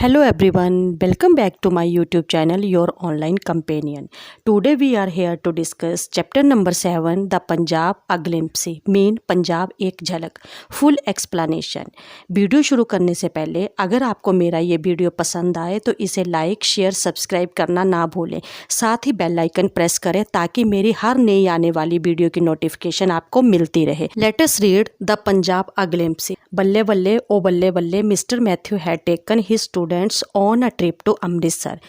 Hello everyone, welcome back to my YouTube channel, Your Online Companion. Today we are here to discuss chapter number 7, The Punjab A Glimpse, mean Punjab एक झलक, full explanation. Video शुरू करने से पहले अगर आपको मेरा ये वीडियो पसंद आए तो इसे लाइक, शेयर, सब्सक्राइब करना ना भूलें। साथ ही बेल आइकन प्रेस करें ताकि मेरी हर नई आने वाली वीडियो की नोटिफिकेशन आपको मिलती रहे। Let us read the Punjab a glimpse. बल्ले बल्ले ओ बल्ले बल्ले mister Matthew had taken his students on a trip to Amritsar.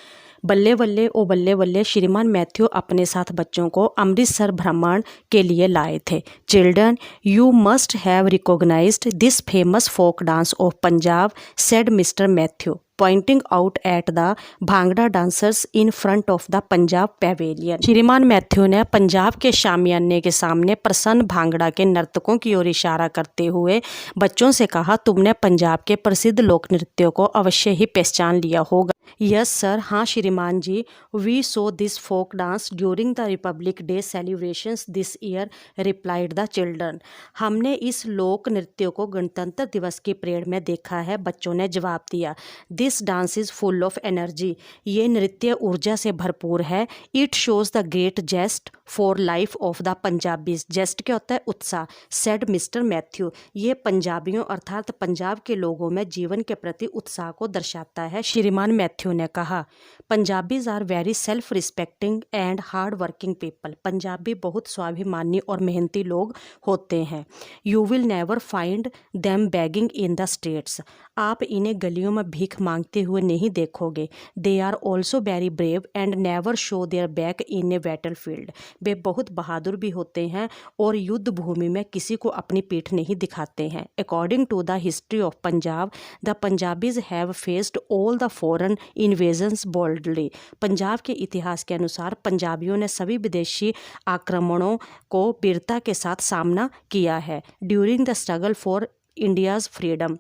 बल्ले बल्ले ओ बल्ले बल्ले श्रीमान मैथ्यू अपने साथ बच्चों को अमृतसर भ्रमण के लिए लाए थे। Children, you must have recognised this famous folk dance of Punjab, said mister Matthew, pointing out at the bhangra dancers in front of the Punjab pavilion. श्रीमान मैथ्यू ने पंजाब के शामियाने के सामने प्रसन्न भांगड़ा के नर्तकों की ओर इशारा करते हुए बच्चों से कहा, तुमने पंजाब के प्रसिद्ध लोक नृत्यों को अवश्य ही पहचान लिया होगा। यस सर, हाँ श्रीमान जी, we saw this folk dance during the Republic Day celebrations this year, replied the children. हमने इस लोक नृत्यों को गणतंत्र दिवस की परेड में देखा है, बच्चों ने जवाब दिया। This dance is full of energy, ये नृत्य ऊर्जा से भरपूर है। It shows the great zest for life of the Punjabis. Zest क्या होता है? उत्साह। सेड मिस्टर मैथ्यू, ये पंजाबियों अर्थात पंजाब के लोगों में जीवन के प्रति उत्साह को दर्शाता है। श्रीमान मैथ्यू ने कहा, Punjabis are very self respecting and hard working people. Punjabi बहुत स्वाभिमानी और मेहनती लोग होते हैं। You will never find them begging in the streets. आप इन्हें गलियों में भीख मांगते हुए नहीं देखोगे। They are also very brave and never show their back in a battlefield. वे बहुत बहादुर भी होते हैं और युद्ध भूमि में किसी को अपनी पीठ नहीं दिखाते हैं। According to the history of Punjab, the Punjabis have faced all the foreign invasions boldly. Punjab के इतिहास के अनुसार पंजाबियों ने सभी विदेशी आक्रमणों को वीरता के साथ सामना किया है। During the struggle for India's freedom,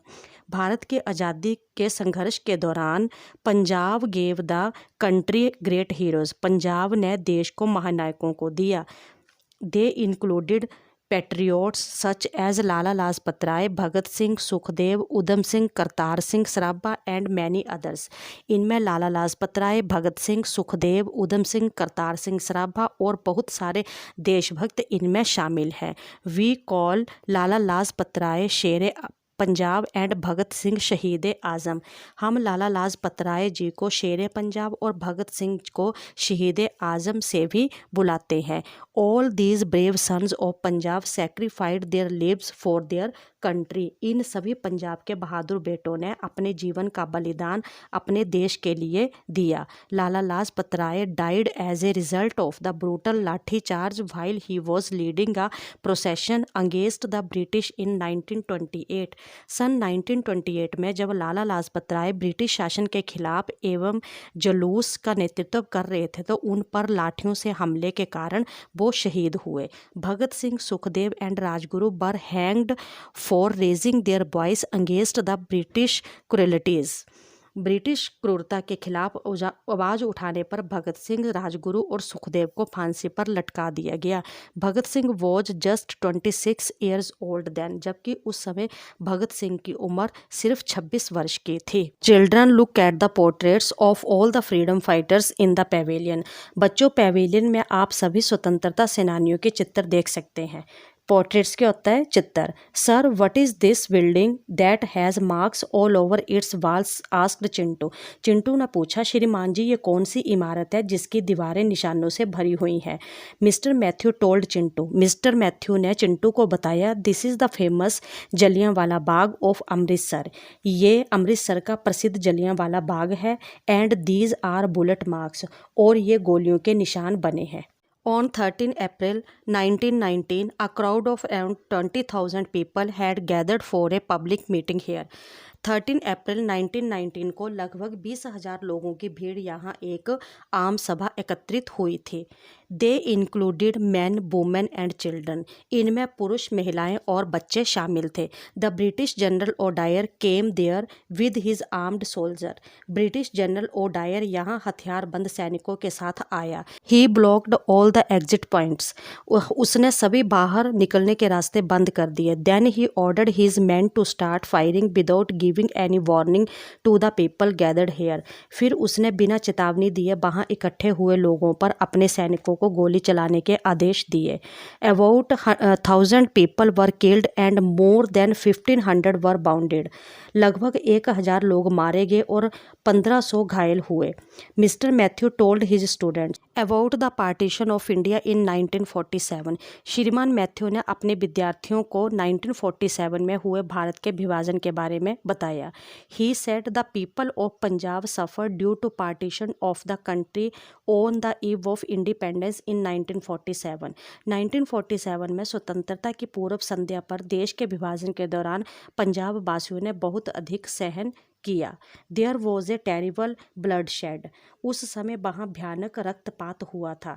Bharat के आज़ादी के संघर्ष के दौरान Punjab gave the country great heroes. Punjab ने देश को महानायकों को दिया। They included patriots such as Lala Lajpat Rai, Bhagat Singh, Sukhdev, Udham Singh, Kartar Singh Sarabha and many others. इनमें लाला लाजपत राय, भगत सिंह, सुखदेव, उधम सिंह, करतार सिंह सराभा और बहुत सारे देशभक्त इनमें शामिल हैं। वी कॉल लाला लाजपत राय शेर पंजाब एंड भगत सिंह शहीद आज़म। हम लाला लाजपत राय जी को शेर पंजाब और भगत सिंह को शहीद आज़म से भी बुलाते हैं। All these brave sons of Punjab sacrificed their lives for their country. इन सभी पंजाब के बहादुर बेटों ने अपने जीवन का बलिदान अपने देश के लिए दिया। Lala Lajpat Rai died as a result of the brutal lathi charge while he was leading a procession against the British in 1928। सन 1928 में जब लाला लाजपत राय ब्रिटिश शासन के खिलाफ एवं जुलूस का नेतृत्व कर रहे थे तो उन पर लाठियों से हमले के कारण वो शहीद हुए। Bhagat Singh, Sukhdev and Rajguru were hanged for raising their voice against the British cruelties. British क्रूरता के खिलाफ आवाज़ उठाने पर भगत सिंह, राजगुरु और सुखदेव को फांसी पर लटका दिया गया। Bhagat Singh was just 26 years old then, जबकि उस समय भगत सिंह की उम्र सिर्फ 26 वर्ष की थी। Children, look at the portraits of all the freedom fighters in the pavilion. बच्चों, पैवेलियन में आप सभी स्वतंत्रता सेनानियों के चित्र देख सकते हैं। पोर्ट्रेट्स क्या होता है? चित्र। Sir, what is this building that has marks all over it's walls, asked Chintu. Chintu ने पूछा, श्रीमान जी ये कौन सी इमारत है जिसकी दीवारें निशानों से भरी हुई हैं? Mister Matthew told Chintu. Mister Matthew ने चिंटू को बताया, this is the famous Jallianwala Bagh of Amritsar. ये अमृतसर का प्रसिद्ध जलियांवाला बाग है। And these are bullet marks, और ये गोलियों के निशान बने हैं। On 13 April 1919, a crowd of around 20,000 people had gathered for a public meeting here. 13 अप्रैल 1919 को लगभग 20,000 लोगों की भीड़ यहाँ एक आम सभा एकत्रित हुई थी। They included men, women and children. इनमें पुरुष, महिलाएं और बच्चे शामिल थे। The British general O'Dwyer came there with his armed soldier. British general O'Dwyer यहाँ हथियारबंद सैनिकों के साथ आया। He blocked all the exit points. उसने सभी बाहर निकलने के रास्ते बंद कर दिए। Then he ordered his men to start firing without giving any warning to the people gathered here. फिर उसने बिना चेतावनी दिए वहाँ इकट्ठे हुए लोगों पर अपने सैनिकों को गोली चलाने के आदेश दिए। About 1000 people were killed and more than 1500 were bounded. लगभग 1000 लोग मारे गए और 1500 घायल हुए। Mister Matthew told his students about the partition of India in 1947। श्रीमान मैथ्यू ने अपने विद्यार्थियों को 1947 में हुए भारत के विभाजन के बारे में बताया। He said the people of Punjab suffer due to partition of the country on the eve of independence in 1947। 1947 में स्वतंत्रता की पूर्व संध्या पर देश के विभाजन के दौरान पंजाब वासियों ने बहुत अधिक सहन किया। There was a terrible bloodshed. उस समय वहाँ भयानक रक्तपात हुआ था।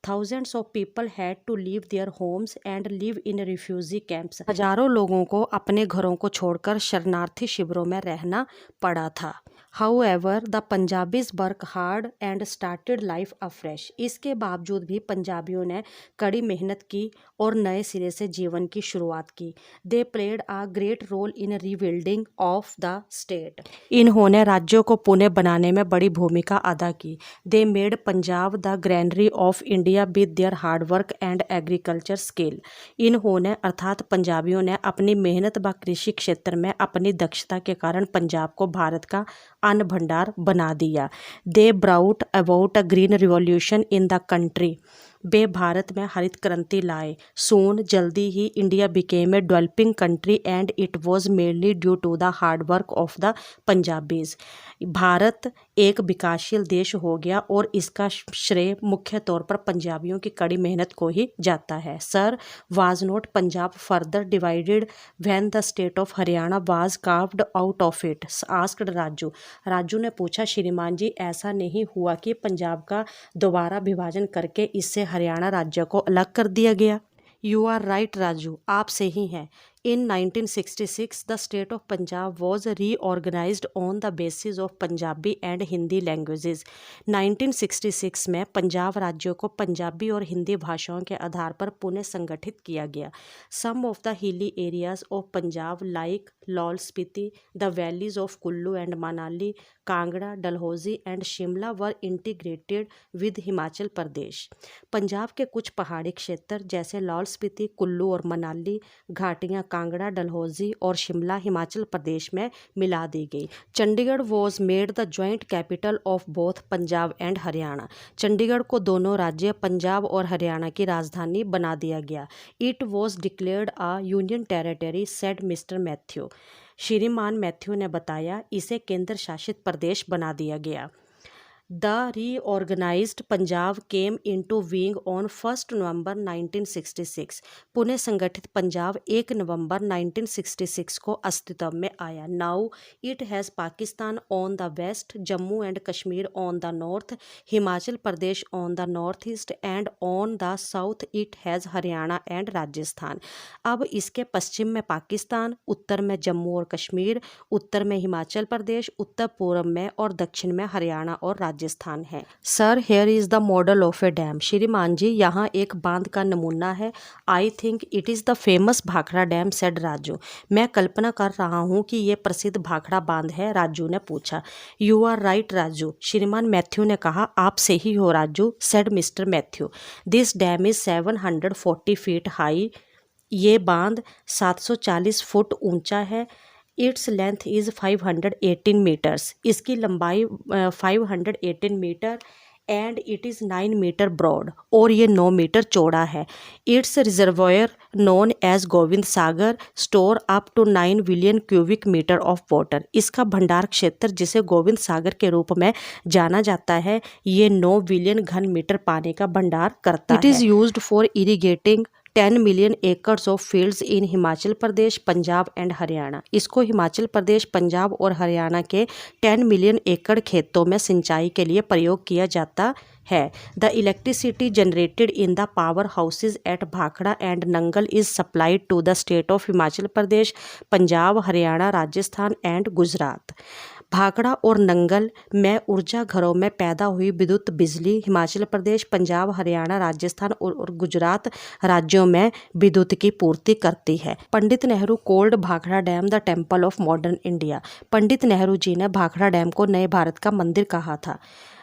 Thousands of people had to leave their homes and live in refugee camps. हजारों लोगों को अपने घरों को छोड़कर शरणार्थी शिविरों में रहना पड़ा था। However, the Punjabis work hard and started life afresh। इसके बावजूद भी पंजाबियों ने कड़ी मेहनत की और नए सिरे से जीवन की शुरुआत की। They played a great role in rebuilding of the state। इन्होंने राज्यों को पुनः बनाने में बड़ी भूमिका अदा की। They made Punjab the granary of India with their hard work and agriculture skill। इन्होंने अर्थात पंजाबियों ने अपनी मेहनत व कृषि क्षेत्र में अपनी दक्षता के कारण पंजाब को भारत का अन्न भंडार बना दिया। They brought about a green revolution in the country. वे भारत में हरित क्रांति लाए। सून जल्दी ही India became a developing country and it was mainly due to the hard work of the Punjabis. Bharat एक विकासशील देश हो गया और इसका श्रेय मुख्य तौर पर पंजाबियों की कड़ी मेहनत को ही जाता है। Sir was not Punjab further divided when the state of Haryana was carved out of it asked Raju. Raju ने पूछा, श्रीमान जी ऐसा नहीं हुआ कि पंजाब का दोबारा विभाजन करके इससे हरियाणा राज्य को अलग कर दिया गया? यू आर राइट राजू, आप सही हैं। In 1966, the state of Punjab was reorganized on the basis of Punjabi and Hindi languages। 1966 में पंजाब राज्यों को पंजाबी और हिंदी भाषाओं के आधार पर पुनः संगठित किया गया। Some of the hilly areas of Punjab like Laul Spiti, the valleys of Kullu and Manali, Kangra, Dalhousie and Shimla were integrated with Himachal Pradesh. Punjab के कुछ पहाड़ी क्षेत्र जैसे लाहौल स्पीति, कुल्लू और मनाली घाटियाँ कांगड़ा, डलहौजी और शिमला हिमाचल प्रदेश में मिला दी गई। Chandigarh was made the joint capital of both Punjab and Haryana. Chandigarh को दोनों राज्य पंजाब और हरियाणा की राजधानी बना दिया गया। It was declared a union territory said mister Matthew. श्रीमान मैथ्यू ने बताया, इसे केंद्र शासित प्रदेश बना दिया गया। The reorganised Punjab came into being on 1 November 1966। पुनः संगठित पंजाब 1 नवंबर 1966 को अस्तित्व में आया। Now it has Pakistan on the west, Jammu and Kashmir on the north, Himachal Pradesh on the north east and on the south it has Haryana and Rajasthan. अब इसके पश्चिम में पाकिस्तान, उत्तर में जम्मू और कश्मीर, उत्तर में हिमाचल प्रदेश, उत्तर पूर्व में और दक्षिण में हरियाणा और राजस्थान है। Sir here is the model of A dam. श्रीमान जी यहाँ एक बांध का नमूना है। I think it is the famous Bhakra dam said Raju. मैं कल्पना कर रहा हूँ कि ये प्रसिद्ध भाखड़ा बांध है, राजू ने पूछा। यू आर राइट राजू, श्रीमान मैथ्यू ने कहा। आप सही हो Raju, said mister Matthew. This dam is 740 feet high. ये बांध 740 फुट ऊंचा है। Its length is 518 metres. इसकी लंबाई 518 metre and it is 9 metre broad और ये 9 मीटर चौड़ा है। Its reservoir known as Gobind Sagar store up to 9 billion cubic metre of water. इसका भंडार क्षेत्र जिसे गोविंद सागर के रूप में जाना जाता है, ये 9 बिलियन घन मीटर पानी का भंडार करता है। It is used for irrigating 10 million acres of fields in Himachal Pradesh, Punjab and Haryana. इसको हिमाचल प्रदेश, पंजाब और हरियाणा के 10 मिलियन एकड़ खेतों में सिंचाई के लिए प्रयोग किया जाता है। The electricity generated in the power houses at Bhakra and Nangal is supplied to the state of Himachal Pradesh, Punjab, Haryana, Rajasthan and Gujarat. Bhakra और नंगल में ऊर्जा घरों में पैदा हुई विद्युत बिजली हिमाचल प्रदेश, पंजाब, हरियाणा, राजस्थान और गुजरात राज्यों में विद्युत की पूर्ति करती है। Pandit Nehru called Bhakra dam the temple of modern India. Pandit Nehru ji ने भाखड़ा डैम को नए भारत का मंदिर कहा था।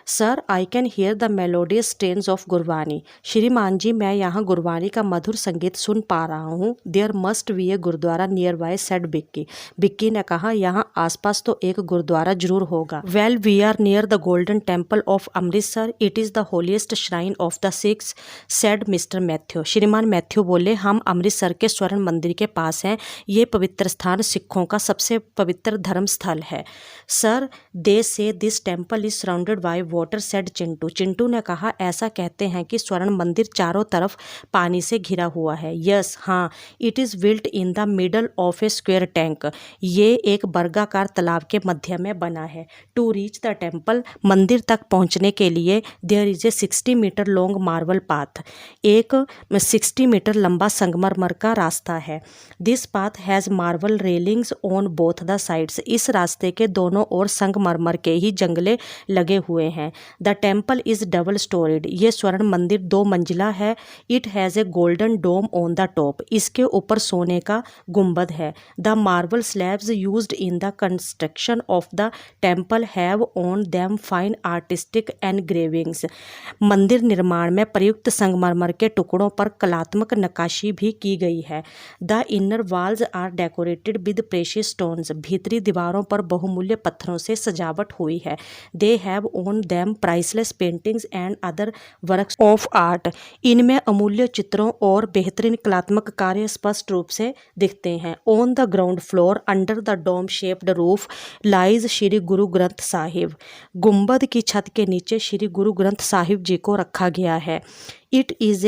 Sir, I can hear the melodious strains of Gurbani. श्रीमान जी, मैं यहाँ गुरबानी का मधुर संगीत सुन पा रहा हूँ। There must be a gurdwara nearby, said Bikki. Bikki ने कहा, यहाँ आसपास तो एक गुरुद्वारा जरूर होगा। Well, we are near the golden temple of Amritsar, it is the holiest shrine of the Sikhs, said mister Matthew. श्रीमान मैथ्यू बोले, हम अमृतसर के स्वर्ण मंदिर के पास हैं। ये पवित्र स्थान सिखों का सबसे पवित्र धर्म स्थल है। सर, दे से this temple is surrounded by water, said Chintu. Chintu ने कहा, ऐसा कहते हैं कि स्वर्ण मंदिर चारों तरफ पानी से घिरा हुआ है। यस, हाँ, it is built in the middle of A square tank. ये एक वर्गाकार तालाब के मध्य में बना है। टू रीच द टेम्पल, मंदिर तक पहुंचने के लिए there is a 60 metre long marble path. एक 60 मीटर लंबा संगमरमर का रास्ता है। This path has marble railings on both the sides. इस रास्ते के दोनों ओर संगमरमर के ही जंगले लगे हुए हैं। The temple is double storied. ये स्वर्ण मंदिर 2 मंजिला है। It has a golden dome on the top. इसके ऊपर सोने का गुंबद है। The marble slabs used in the construction of the temple have on them fine artistic engravings. मंदिर निर्माण में प्रयुक्त संगमरमर के टुकड़ों पर कलात्मक नक्काशी भी की गई है। The inner walls are decorated with precious stones. भीतरी दीवारों पर बहुमूल्य पत्थरों से सजावट हुई है। They have on them priceless paintings and other works of art. इनमें अमूल्य चित्रों और बेहतरीन कलात्मक कार्य स्पष्ट रूप से दिखते हैं। On the ground floor under the dome shaped roof lies Shri Guru Granth Sahib. गुंबद की छत के नीचे श्री गुरु ग्रंथ साहिब जी को रखा गया है। It is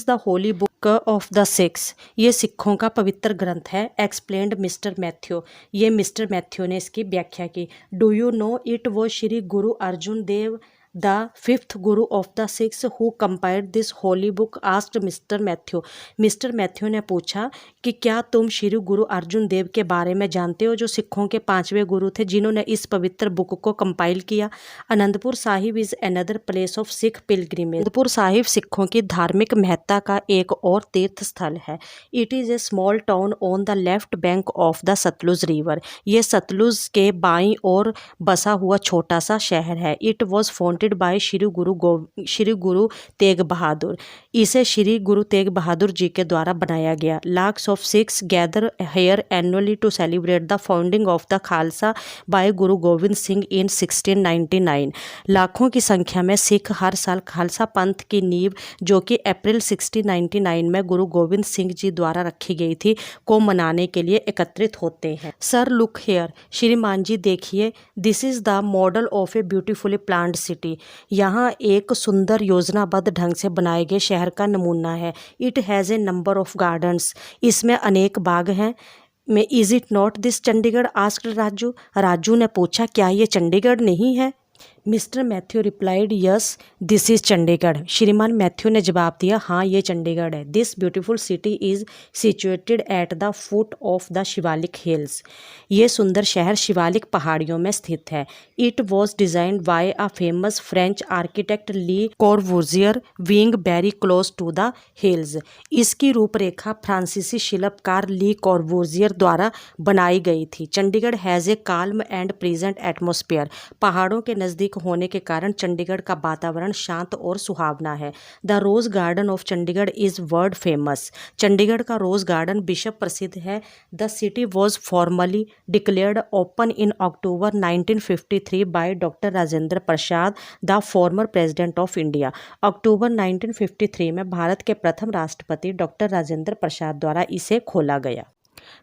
the Holi book of the six. ये सिखों का पवित्र ग्रंथ है। Explained mister Matthew. ये मिस्टर मैथ्यू ने इसकी व्याख्या की। डू यू नो इट वो श्री गुरु अर्जुन देव the 5th Guru of the six who compiled this Holi book, asked mister Matthew. Mister Matthew ने पूछा कि क्या तुम श्री गुरु अर्जुन देव के बारे में जानते हो, जो सिखों के 5वें गुरु थे जिन्होंने इस पवित्र बुक को कंपाइल किया। Anandpur Sahib is another place of Sikh pilgrimage. Anandpur Sahib सिखों की धार्मिक महत्ता का एक और तीर्थ स्थल है। It is a small town on the left bank of the Sutlej river. ये सतलुज के बाईं ओर बसा हुआ छोटा सा शहर है। It was founded by Shri Guru Tegh Bahadur. इसे श्री गुरु तेग बहादुर जी के द्वारा बनाया गया। Lakhs of Sikhs gather here annually to celebrate the founding of the Khalsa by Guru Gobind Singh इन 1699। लाखों की संख्या में सिख हर साल खालसा पंथ की नींव, जो कि अप्रैल 1699 में गुरु गोविंद सिंह जी द्वारा रखी गई थी, को मनाने के लिए एकत्रित होते हैं। Sir, look here. श्रीमान जी देखिए, this is the model of A beautifully planned city. यहाँ एक सुंदर योजनाबद्ध ढंग से बनाए गए शहर का नमूना है। It has A number of gardens. इसमें अनेक बाग हैं। में is it not this Chandigarh, asked Raju. Raju ने पूछा, क्या ये चंडीगढ़ नहीं है? Mister Matthew replied, yes this is Chandigarh. श्रीमान मैथ्यू ने जवाब दिया, हाँ ये चंडीगढ़ है। This beautiful city is situated at the foot of the Shivalik hills. ये सुंदर शहर शिवालिक पहाड़ियों में स्थित है। It was designed bye a famous French architect Le Corbusier, being very close to the hills. इसकी रूपरेखा फ्रांसीसी शिल्पकार ली कॉर्बूजियर द्वारा बनाई गई थी। Chandigarh has a calm and pleasant atmosphere. पहाड़ों के नज़दीक होने के कारण चंडीगढ़ का वातावरण शांत और सुहावना है। The rose garden of Chandigarh is world famous. Chandigarh का रोज गार्डन विश्व प्रसिद्ध है। The city was formally declared open in October 1953 by doctor Rajendra Prasad, the former president of India. अक्टूबर 1953 में भारत के प्रथम राष्ट्रपति डॉक्टर राजेंद्र प्रसाद द्वारा इसे खोला गया।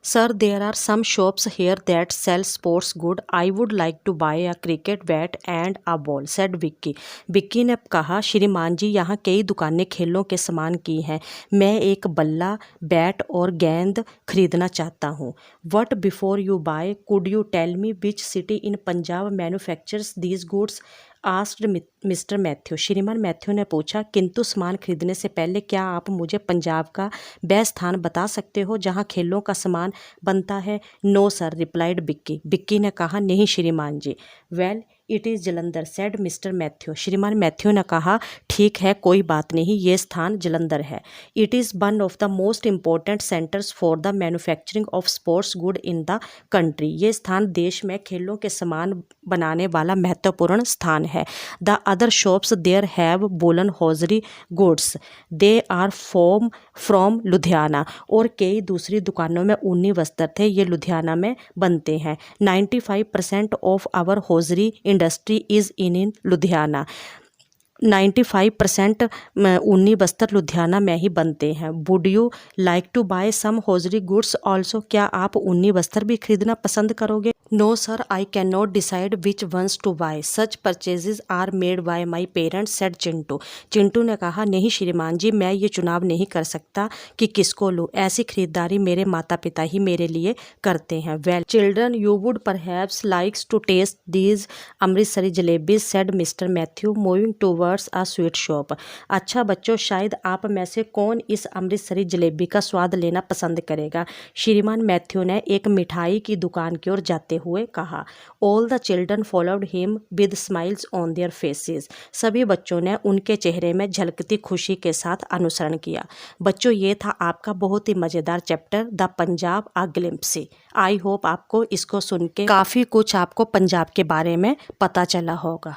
Sir, there are some shops here that sell sports good. I would like to buy a cricket bat and a ball, said Vicky. Vicky ने कहा, श्रीमान जी यहाँ कई दुकानें खेलों के सामान की हैं। मैं एक बल्ला, बैट और गेंद खरीदना चाहता हूँ। What before you buy, could you tell me which city in Punjab manufactures these goods? Asked mister Matthew. श्रीमान मैथ्यू ने पूछा, किंतु सामान खरीदने से पहले क्या आप मुझे पंजाब का वह स्थान बता सकते हो जहां खेलों का सामान बनता है? No sir, replied Bikki. Bikki ने कहा, नहीं श्रीमान जी। Well it is Jalandhar, said mister Matthew. श्रीमान मैथ्यू ने कहा, ठीक है, कोई बात नहीं, ये स्थान जलंधर है। It is one of the most important centres for the manufacturing of sports good in the country. ये स्थान देश में खेलों के सामान बनाने वाला महत्वपूर्ण स्थान है। The other shops there have woollen hosiery goods, they are from Ludhiana. और कई दूसरी दुकानों में ऊनी वस्त्र थे, ये लुधियाना में बनते हैं। 95% of our hosiery industry is in Ludhiana. 95% ऊनी वस्त्र लुधियाना में ही बनते हैं। Would you like to buy some hosiery goods also? क्या आप ऊनी वस्त्र भी खरीदना पसंद करोगे? No sir, I can not decide which ones to buy, such purchases are made by my parents, said Chintu. Chintu ने कहा, नहीं श्रीमान जी, मैं ये चुनाव नहीं कर सकता कि किसको लूँ, ऐसी खरीदारी मेरे माता पिता ही मेरे लिए करते हैं। Well children, you would perhaps likes to taste these Amritsari jalebis, said mister Matthew moving towards a sweet shop. अच्छा बच्चों, शायद आप में से कौन इस अमृतसरी जलेबी का स्वाद लेना पसंद करेगा? श्रीमान मैथ्यू ने एक मिठाई की दुकान की ओर जाते हुए कहा। All the children followed him with smiles on their faces. सभी बच्चों ने उनके चेहरे में झलकती खुशी के साथ अनुसरण किया। बच्चों, ये था आपका बहुत ही मज़ेदार chapter the Punjab a glimpse. I hope आपको इसको सुन के काफ़ी कुछ आपको पंजाब के बारे में पता चला होगा।